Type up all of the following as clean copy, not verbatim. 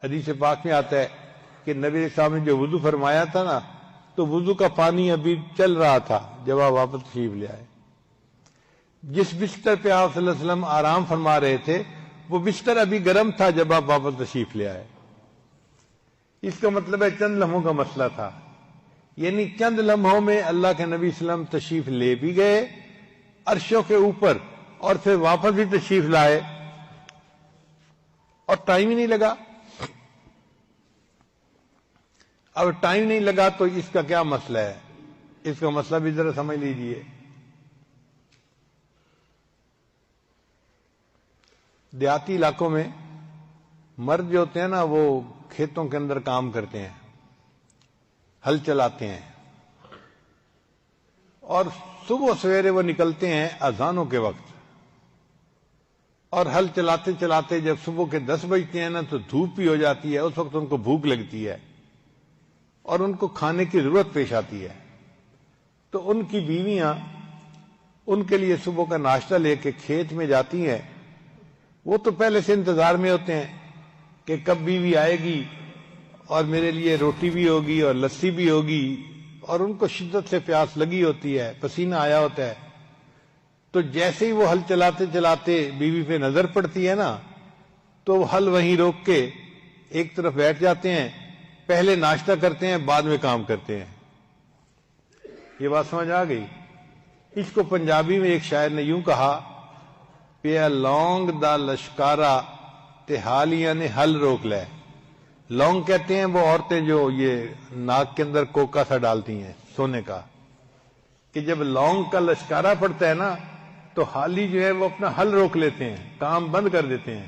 حدیث پاک میں آتا ہے کہ نبی علیہ السلام نے جو وضو فرمایا تھا نا، تو وضو کا پانی ابھی چل رہا تھا جب آپ واپس تشریف لے آئے۔ جس بستر پہ آپ صلی اللہ علیہ وسلم آرام فرما رہے تھے وہ بستر ابھی گرم تھا جب آپ واپس تشریف لے آئے۔ اس کا مطلب ہے چند لمحوں کا مسئلہ تھا، یعنی چند لمحوں میں اللہ کے نبی صلی اللہ علیہ وسلم تشریف لے بھی گئے عرشوں کے اوپر، اور پھر واپس بھی تشریف لائے، اور ٹائم ہی نہیں لگا۔ اب ٹائم نہیں لگا تو اس کا کیا مسئلہ ہے؟ اس کا مسئلہ بھی ذرا سمجھ لیجئے۔ دیہاتی علاقوں میں مرد جو ہوتے ہیں نا، وہ کھیتوں کے اندر کام کرتے ہیں، ہل چلاتے ہیں، اور صبح سویرے وہ نکلتے ہیں اذانوں کے وقت، اور ہل چلاتے چلاتے جب صبح کے 10 بجتے ہیں نا تو دھوپ بھی ہو جاتی ہے، اس وقت ان کو بھوک لگتی ہے اور ان کو کھانے کی ضرورت پیش آتی ہے، تو ان کی بیویاں ان کے لیے صبح کا ناشتہ لے کے کھیت میں جاتی ہیں۔ وہ تو پہلے سے انتظار میں ہوتے ہیں کہ کب بیوی آئے گی اور میرے لیے روٹی بھی ہوگی اور لسی بھی ہوگی، اور ان کو شدت سے پیاس لگی ہوتی ہے، پسینہ آیا ہوتا ہے۔ تو جیسے ہی وہ ہل چلاتے چلاتے بیوی پہ نظر پڑتی ہے نا، تو وہ ہل وہیں روک کے ایک طرف بیٹھ جاتے ہیں، پہلے ناشتہ کرتے ہیں بعد میں کام کرتے ہیں۔ یہ بات سمجھ آ گئی؟ اس کو پنجابی میں ایک شاعر نے یوں کہا، پیا لونگ دا لشکارا تے حالیاں نے ہل روک لے۔ لونگ کہتے ہیں وہ عورتیں جو یہ ناک کے اندر کوکا سا ڈالتی ہیں سونے کا، کہ جب لونگ کا لشکارا پڑتا ہے نا تو حالی جو ہے وہ اپنا ہل روک لیتے ہیں، کام بند کر دیتے ہیں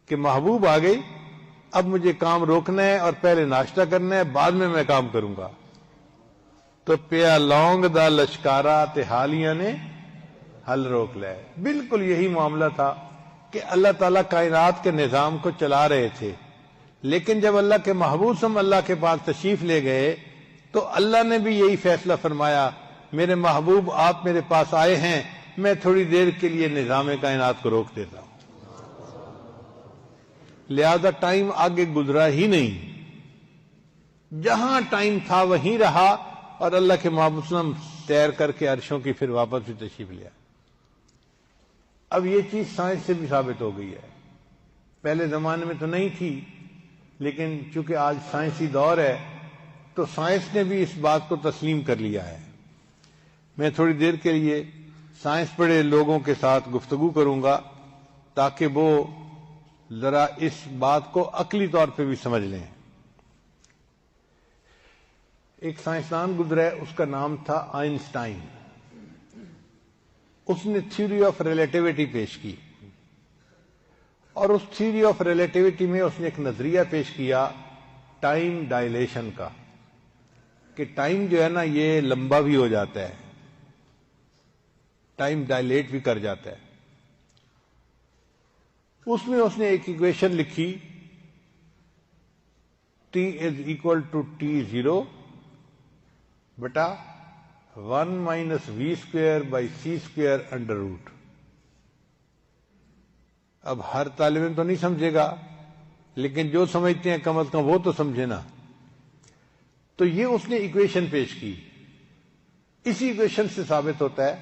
کہ محبوب آ گئی، اب مجھے کام روکنا ہے اور پہلے ناشتہ کرنا ہے، بعد میں کام کروں گا۔ تو پیا لونگ دا لشکارا تے حالیاں نے ہل روک لے۔ بالکل یہی معاملہ تھا کہ اللہ تعالیٰ کائنات کے نظام کو چلا رہے تھے، لیکن جب اللہ کے محبوب صلی اللہ کے پاس تشریف لے گئے تو اللہ نے بھی یہی فیصلہ فرمایا، میرے محبوب آپ میرے پاس آئے ہیں، میں تھوڑی دیر کے لیے نظام کائنات کو روک دیتا ہوں۔ لہذا ٹائم آگے گزرا ہی نہیں، جہاں ٹائم تھا وہیں رہا، اور اللہ کے محبوب صلی اللہ علیہ وسلم تیر کر کے عرشوں کی پھر واپس بھی تشریف لیا۔ اب یہ چیز سائنس سے بھی ثابت ہو گئی ہے، پہلے زمانے میں تو نہیں تھی، لیکن چونکہ آج سائنسی دور ہے تو سائنس نے بھی اس بات کو تسلیم کر لیا ہے۔ میں تھوڑی دیر کے لیے سائنس پڑھے لوگوں کے ساتھ گفتگو کروں گا تاکہ وہ ذرا اس بات کو عقلی طور پہ بھی سمجھ لیں۔ ایک سائنسدان گزرا ہے، اس کا نام تھا آئنسٹائن۔ اس نے تھیوری آف ریلیٹیوٹی پیش کی، اور اس تھیوری آف ریلیٹیوٹی میں اس نے ایک نظریہ پیش کیا ٹائم ڈائلیشن کا، کہ ٹائم جو ہے نا یہ لمبا بھی ہو جاتا ہے، ٹائم ڈائلیٹ بھی کر جاتا ہے۔ اس میں اس نے ایک ایکویشن لکھی، T = T0 بٹا 1 - v²/c² √۔ اب ہر طالب علم تو نہیں سمجھے گا، لیکن جو سمجھتے ہیں کم از کم وہ تو سمجھے نا۔ تو یہ اس نے ایکویشن پیش کی، اسی ایکویشن سے ثابت ہوتا ہے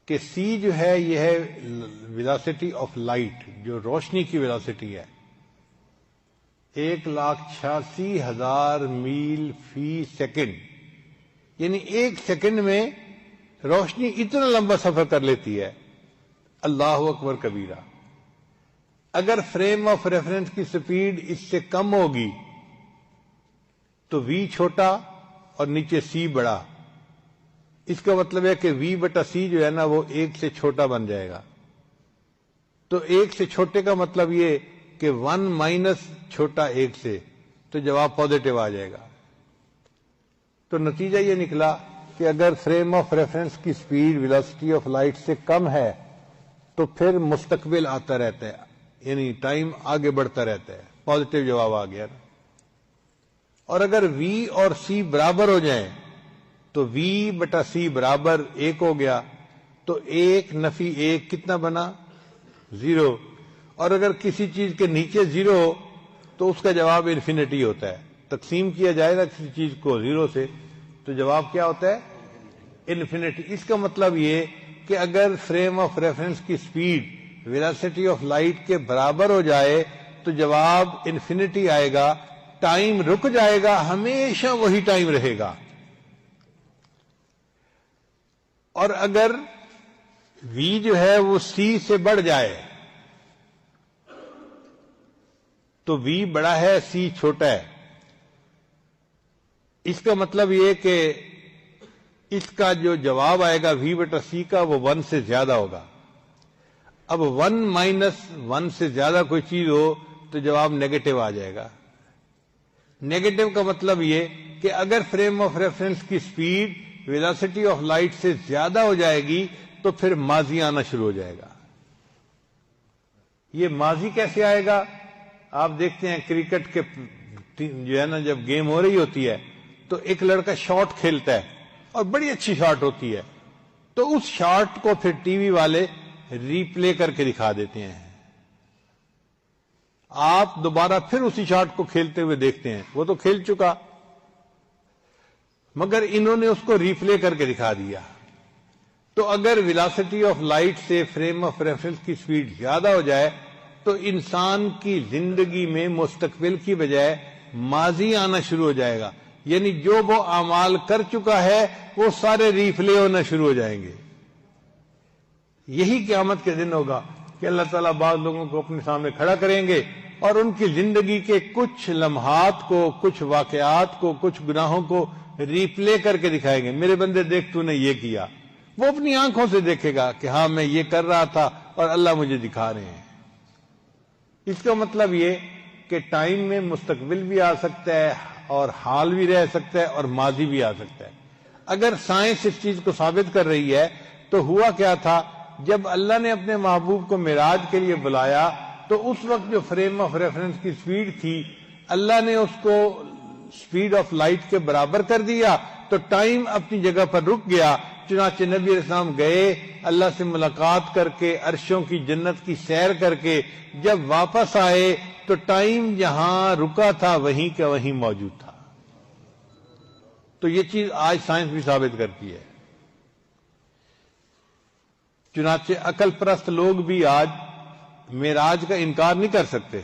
کہ c جو ہے یہ ہے ویلاسٹی آف لائٹ، جو روشنی کی ویلاسٹی ہے، 1,86,000 میل فی سیکنڈ، یعنی ایک سیکنڈ میں روشنی اتنا لمبا سفر کر لیتی ہے۔ اللہ اکبر کبیرہ۔ اگر فریم آف ریفرنس کی سپیڈ اس سے کم ہوگی تو v چھوٹا اور نیچے c بڑا، اس کا مطلب ہے کہ v/c جو ہے نا وہ 1 سے چھوٹا بن جائے گا۔ تو 1 سے چھوٹے کا مطلب یہ کہ 1 - چھوٹا 1 سے، تو جواب پازیٹو آ جائے گا۔ تو نتیجہ یہ نکلا کہ اگر فریم آف ریفرنس کی سپیڈ ویلاسٹی آف لائٹ سے کم ہے تو پھر مستقبل آتا رہتا ہے، یعنی ٹائم آگے بڑھتا رہتا ہے، پازیٹو جواب آ گیا۔ اور اگر v اور c برابر ہو جائیں تو v/c برابر 1 ہو گیا، تو 1 - 1 کتنا بنا؟ 0۔ اور اگر کسی چیز کے نیچے زیرو ہو تو اس کا جواب انفینٹی ہوتا ہے. تقسیم کیا جائے نا کسی چیز کو زیرو سے تو جواب کیا ہوتا ہے؟ انفینٹی. اس کا مطلب یہ کہ اگر فریم آف ریفرنس کی سپیڈ ویلاسٹی آف لائٹ کے برابر ہو جائے تو جواب انفینٹی آئے گا. ٹائم رک جائے گا, ہمیشہ وہی ٹائم رہے گا. اور اگر v جو ہے وہ c سے بڑھ جائے تو v بڑا ہے c چھوٹا ہے. اس کا مطلب یہ کہ اس کا جو جواب آئے گا v بٹا c کا وہ 1 سے زیادہ ہوگا. اب 1 مائنس 1 سے زیادہ کوئی چیز ہو تو جواب نیگیٹو آ جائے گا. نیگیٹو کا مطلب یہ کہ اگر فریم آف ریفرنس کی سپیڈ ویلاسٹی آف لائٹ سے زیادہ ہو جائے گی تو پھر ماضی آنا شروع ہو جائے گا. یہ ماضی کیسے آئے گا؟ آپ دیکھتے ہیں کرکٹ کے جو ہے نا جب گیم ہو رہی ہوتی ہے تو ایک لڑکا شاٹ کھیلتا ہے اور بڑی اچھی شاٹ ہوتی ہے تو اس شاٹ کو پھر ٹی وی والے ری پلے کر کے دکھا دیتے ہیں. آپ دوبارہ پھر اسی شاٹ کو کھیلتے ہوئے دیکھتے ہیں, وہ تو کھیل چکا مگر انہوں نے اس کو ری پلے کر کے دکھا دیا. تو اگر ویلاسٹی آف لائٹ سے فریم آف ریفرنس کی سپیڈ زیادہ ہو جائے تو انسان کی زندگی میں مستقبل کی بجائے ماضی آنا شروع ہو جائے گا. یعنی جو وہ اعمال کر چکا ہے وہ سارے ری پلے ہونا شروع ہو جائیں گے. یہی قیامت کے دن ہوگا کہ اللہ تعالیٰ بعض لوگوں کو اپنے سامنے کھڑا کریں گے اور ان کی زندگی کے کچھ لمحات کو, کچھ واقعات کو, کچھ گناہوں کو ری پلے کر کے دکھائیں گے. میرے بندے دیکھ تو نے یہ کیا. وہ اپنی آنکھوں سے دیکھے گا کہ ہاں میں یہ کر رہا تھا اور اللہ مجھے دکھا رہے ہیں. اس کا مطلب یہ کہ ٹائم میں مستقبل بھی آ سکتا ہے اور حال بھی رہ سکتا ہے اور ماضی بھی آ سکتا ہے. اگر سائنس اس چیز کو ثابت کر رہی ہے تو ہوا کیا تھا, جب اللہ نے اپنے محبوب کو معراج کے لیے بلایا تو اس وقت جو فریم آف ریفرنس کی سپیڈ تھی اللہ نے اس کو سپیڈ آف لائٹ کے برابر کر دیا تو ٹائم اپنی جگہ پر رک گیا. چنانچہ نبی علیہ السلام گئے, اللہ سے ملاقات کر کے, عرشوں کی جنت کی سیر کر کے جب واپس آئے تو ٹائم جہاں رکا تھا وہیں کا وہیں موجود تھا. تو یہ چیز آج سائنس بھی ثابت کرتی ہے. چنانچہ عقل پرست لوگ بھی آج معراج کا انکار نہیں کر سکتے.